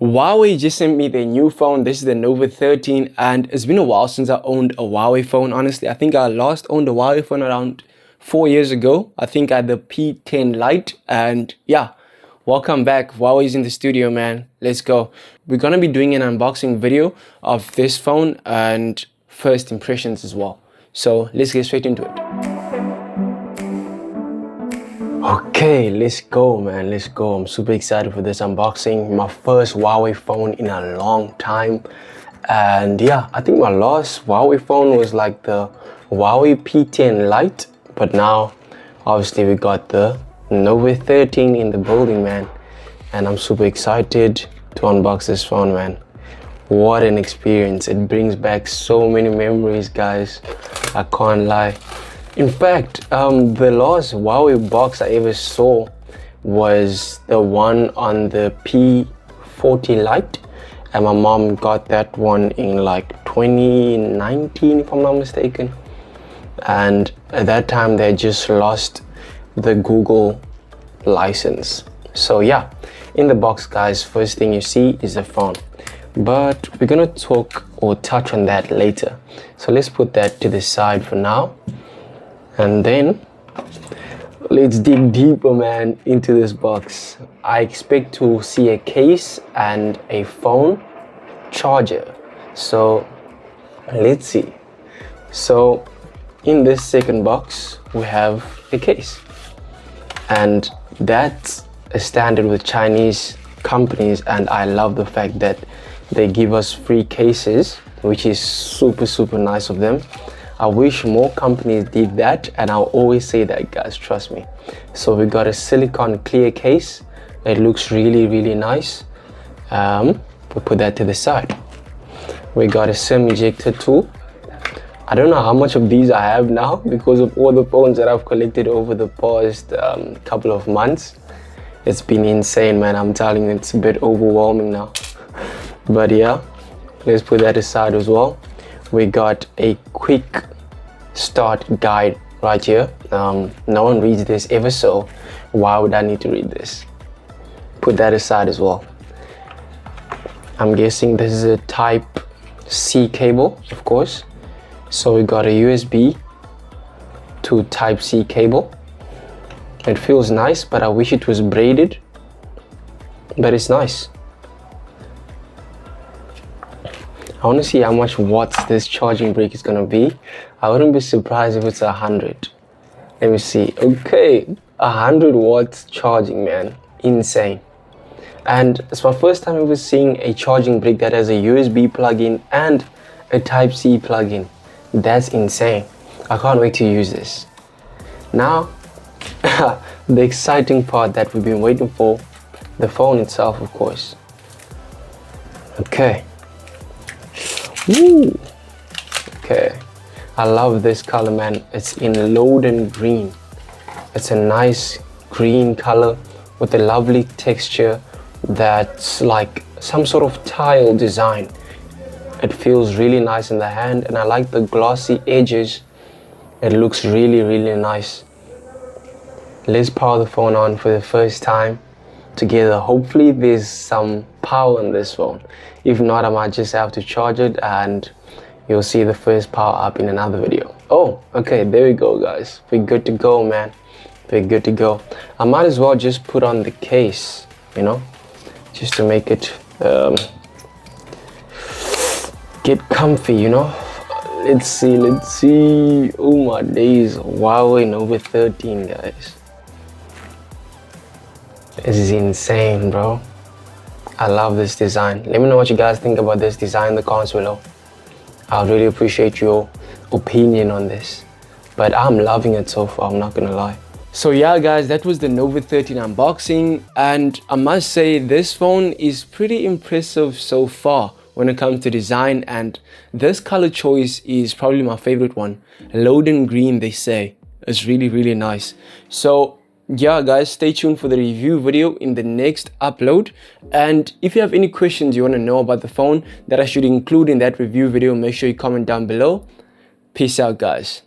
Huawei just sent me their new phone. This is the Nova 13 and it's been a while since I owned a Huawei phone. Honestly, I think I last owned a Huawei phone around 4 years ago. I think I had the P10 Lite, and yeah, welcome back. Huawei's in the studio, man. Let's go. We're gonna be doing an unboxing video of this phone and first impressions as well. So let's get straight into it. Okay, let's go, man. Let's go. I'm super excited for this unboxing. My first Huawei phone in a long time. And yeah, I think my last Huawei phone was like the Huawei P10 Lite. But now, obviously, we got the Nova 13 in the building, man. And I'm super excited to unbox this phone, man. What an experience. It brings back so many memories, guys. I can't lie. In fact, the last Huawei box I ever saw was the one on the P40 Lite, and my mom got that one in like 2019 if I'm not mistaken. And at that time they just lost the Google license. So yeah, in the box, guys, first thing you see is the phone, but we're gonna talk or touch on that later. So let's put that to the side for now. And then let's dig deeper, man, into this box. I expect to see a case and a phone charger. So let's see. So in this second box, we have a case. And that's a standard with Chinese companies. And I love the fact that they give us free cases, which is super nice of them. I wish more companies did that, and I'll always say that, guys, trust me. So we got a silicone clear case. It looks really nice. We'll put that to the side. We got a SIM ejector tool. I don't know how much of these I have now because of all the phones that I've collected over the past couple of months. It's been insane, man. I'm telling you, it's a bit overwhelming now. But yeah, let's put that aside as well. We got a quick start guide right here. No one reads this ever, so why would I need to read this? Put that aside as well. I'm guessing this is a type C cable, of course. So we got a USB to type C cable. It feels nice, but I wish it was braided, but it's nice. I want to see how much watts this charging brick is going to be. I wouldn't be surprised if it's 100. Let me see. Okay, 100 watts charging, man. Insane. And it's my first time ever seeing a charging brick that has a USB plug-in and a type C plug-in. That's insane. I can't wait to use this. Now, the exciting part that we've been waiting for, the phone itself, of course. Okay. Ooh. Okay, I love this color, man. It's in Loden green. It's a nice green color with a lovely texture that's like some sort of tile design. It feels really nice in the hand, and I like the glossy edges. It looks really nice. Let's power the phone on for the first time together. Hopefully there's some power in this phone. If not, I might just have to charge it and you'll see the first power up in another video. Oh, okay, there we go, guys. We're good to go, man. We're good to go. I might as well just put on the case, you know, just to make it get comfy, you know. Let's see. Oh my days, Huawei Nova 13, guys. This is insane, bro. I love this design. Let me know what you guys think about this design in the comments below. I really appreciate your opinion on this. But I'm loving it so far, I'm not gonna lie. So yeah, guys, that was the Nova 13 unboxing. And I must say, this phone is pretty impressive so far when it comes to design. And this color choice is probably my favorite one. Loden green, they say. It's really nice. So yeah, guys, stay tuned for the review video in the next upload. And if you have any questions you want to know about the phone that I should include in that review video, make sure you comment down below. Peace out, guys.